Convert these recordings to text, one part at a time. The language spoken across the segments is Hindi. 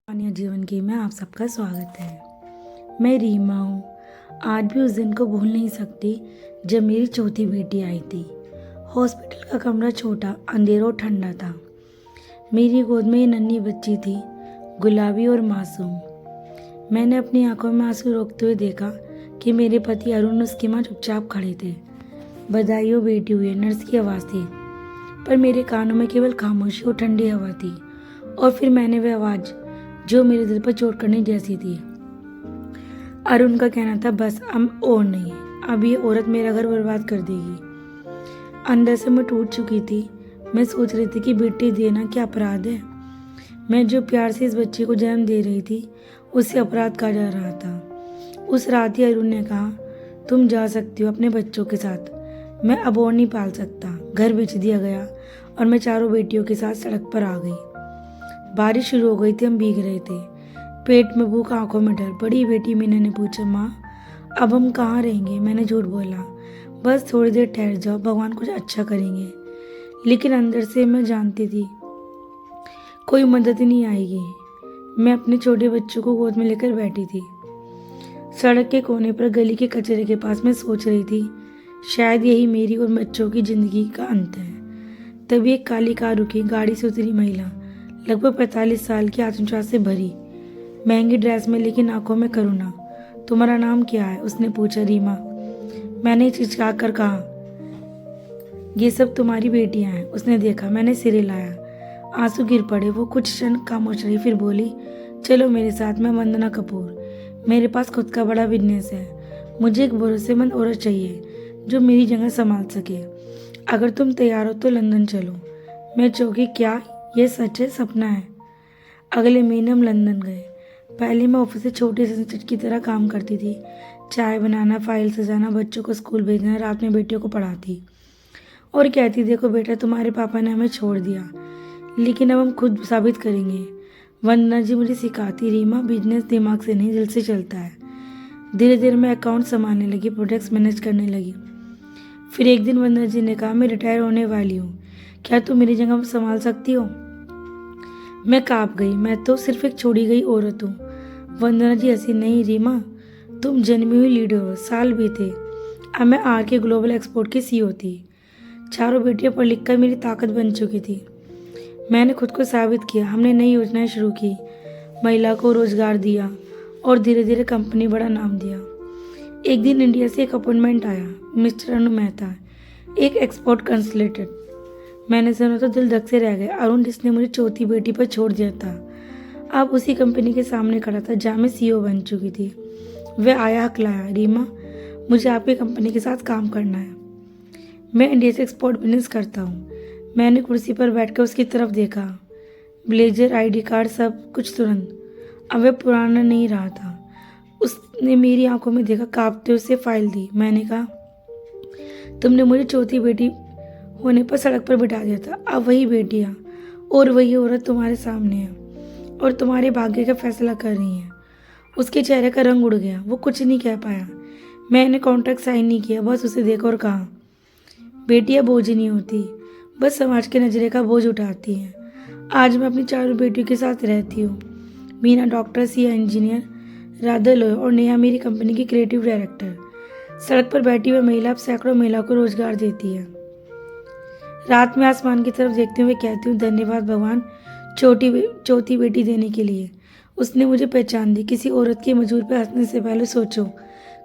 कहानियाँ जीवन की में आप सबका स्वागत है। मैं रीमा हूँ। आज भी उस दिन को भूल नहीं सकती जब मेरी चौथी बेटी आई थी। हॉस्पिटल का कमरा छोटा, अंधेरा और ठंडा था। मेरी गोद में ये नन्ही बच्ची थी, गुलाबी और मासूम। मैंने अपनी आंखों में आंसू रोकते हुए देखा कि मेरे पति अरुण उसकी माँ चुपचाप खड़े थे। बधाई हो बेटी हुई, नर्स की आवाज़ थी, पर मेरे कानों में केवल खामोशी और ठंडी हवा थी। और फिर मैंने वह आवाज़ जो मेरे दिल पर चोट करने जैसी थी। अरुण का कहना था, बस अब और नहीं, अब ये औरत मेरा घर बर्बाद कर देगी। अंदर से मैं टूट चुकी थी। मैं सोच रही थी कि बेटी देना क्या अपराध है। मैं जो प्यार से इस बच्चे को जन्म दे रही थी उसे अपराध कहा जा रहा था। उस रात ही अरुण ने कहा, तुम जा सकती हो अपने बच्चों के साथ, मैं अब और नहीं पाल सकता। घर बेच दिया गया और मैं चारों बेटियों के साथ सड़क पर आ गई। बारिश शुरू हो गई थी, हम भीग रहे थे। पेट में भूख, आंखों में डर। बड़ी बेटी मीना ने पूछा, माँ अब हम कहाँ रहेंगे? मैंने झूठ बोला, बस थोड़ी देर ठहर जाओ, भगवान कुछ अच्छा करेंगे। लेकिन अंदर से मैं जानती थी कोई मदद नहीं आएगी। मैं अपने छोटे बच्चों को गोद में लेकर बैठी थी। सड़क के कोने पर गली के कचरे के पास मैं सोच रही थी, शायद यही मेरी और बच्चों की जिंदगी का अंत है। तभी एक काली कार रुकी। गाड़ी से उतरी महिला, लगभग 45 साल की, आत्मविश्वास से भरी, महंगी ड्रेस में लेकिन आंखों में करुणा। तुम्हारा नाम क्या है? उसने पूछा। रीमा, मैंने चिल्ला कर कहा। ये सब तुम्हारी बेटियां हैं। उसने देखा, मैंने सिर हिलाया। आंसू गिर पड़े। वो कुछ क्षण खामोश रही, फिर बोली, चलो मेरे साथ। मैं वंदना कपूर। मेरे पास खुद का बड़ा बिजनेस है। मुझे एक भरोसेमंद औरत चाहिए जो मेरी जगह संभाल सके। अगर तुम तैयार हो तो लंदन चलो। मैं चौंकी, क्या ये सच है, सपना है? अगले महीने हम लंदन गए। पहले मैं ऑफिस से छोटे संस्कृत की तरह काम करती थी, चाय बनाना, फाइल सजाना, बच्चों को स्कूल भेजना, रात में बेटियों को पढ़ाती और कहती, देखो बेटा, तुम्हारे पापा ने हमें छोड़ दिया, लेकिन अब हम खुद साबित करेंगे। वंदना जी मुझे सिखाती, रीमा, बिजनेस दिमाग से नहीं दिल से चलता है। धीरे धीरे मैं अकाउंट संभालने लगी, प्रोडक्ट्स मैनेज करने लगी। फिर एक दिन वंदना जी ने कहा, मैं रिटायर होने वाली हूँ, क्या तुम मेरी जगह संभाल सकती हो? मैं कांप गई। मैं तो सिर्फ एक छोड़ी गई औरत हूँ। वंदना जी हंसी, नहीं रीमा, तुम जन्मी हुई लीडर हो। साल बीते, अब मैं आके ग्लोबल एक्सपोर्ट की सीईओ थी। चारों बेटियां पढ़ लिख कर मेरी ताकत बन चुकी थी। मैंने खुद को साबित किया। हमने नई योजनाएं शुरू की, महिला को रोजगार दिया और धीरे धीरे कंपनी बड़ा नाम दिया। एक दिन इंडिया से एक अपॉइंटमेंट आया, मिस्टर अनु मेहता, एक एक्सपोर्ट कंसल्टेंट। मैंने सुना तो दिल धक से रह गया। अरुण, जिसने मुझे चौथी बेटी पर छोड़ दिया था, अब उसी कंपनी के सामने खड़ा था जहाँ मैं सीईओ बन चुकी थी। वह आया, हकलाया, रीमा, मुझे आपकी कंपनी के साथ काम करना है। मैं इंडिया से एक्सपोर्ट बिजनेस करता हूँ। मैंने कुर्सी पर बैठकर उसकी तरफ देखा। ब्लेजर, आईडी कार्ड, सब कुछ तुरंत। अब वह पुराना नहीं रहा था। उसने मेरी आंखों में देखा, कांपते उसे फाइल दी। मैंने कहा, तुमने मुझे चौथी बेटी होने पर सड़क पर बिठा दिया था। अब वही बेटियां और वही औरत तुम्हारे सामने है और तुम्हारे भाग्य का फैसला कर रही है। उसके चेहरे का रंग उड़ गया। वो कुछ नहीं कह पाया। मैंने कॉन्ट्रैक्ट साइन नहीं किया, बस उसे देखा और कहा, बेटियां बोझ नहीं होती, बस समाज के नजरे का बोझ उठाती हैं। आज मैं अपनी चारों बेटियों के साथ रहती हूँ। Meena doctor, Siya engineer, Radha lawyer और नेहा मेरी कंपनी की क्रिएटिव डायरेक्टर। सड़क पर बैठी हुई महिला अब सैकड़ों महिलाओं को रोजगार देती है। रात में आसमान की तरफ देखते हुए कहती हूँ, धन्यवाद भगवान चौथी बेटी देने के लिए। उसने मुझे पहचान दी। किसी औरत के मजूर पर हंसने से पहले सोचो,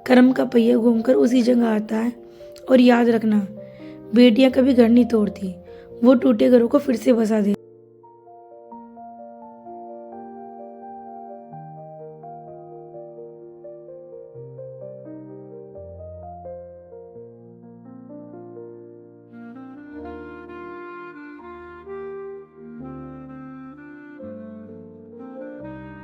कर्म का पहिया घूमकर उसी जगह आता है। और याद रखना, बेटियां कभी घर नहीं तोड़ती, वो टूटे घरों को फिर से बसा देती।